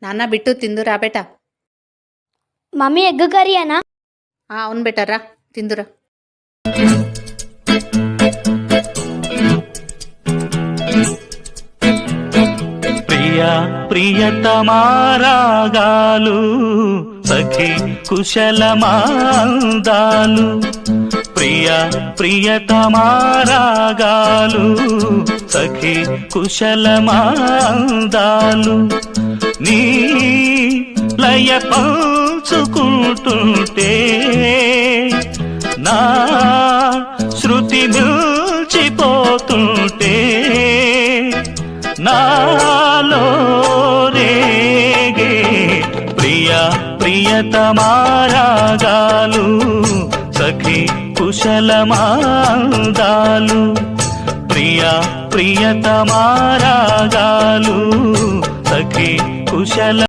నాన్న బిట్టు తిందురా బేటా. Mummy egg curry అనా? అవును బెటరా, తిందురా. ప్రియా ప్రియతమారాగాలు సఖి కుశలమాందాలు. ప్రియా ప్రియతమారాగాలు సఖి కుశలమాందాలు. నీ లయ పంచుకుంటుంటే నా శృతి నిల్చిపోతుంటే నాలో రేగే ప్రియా ప్రియతమారాగాలు సఖి కుశలమాందాలు. ప్రియా ప్రియతమారాగాలు సఖి కుశల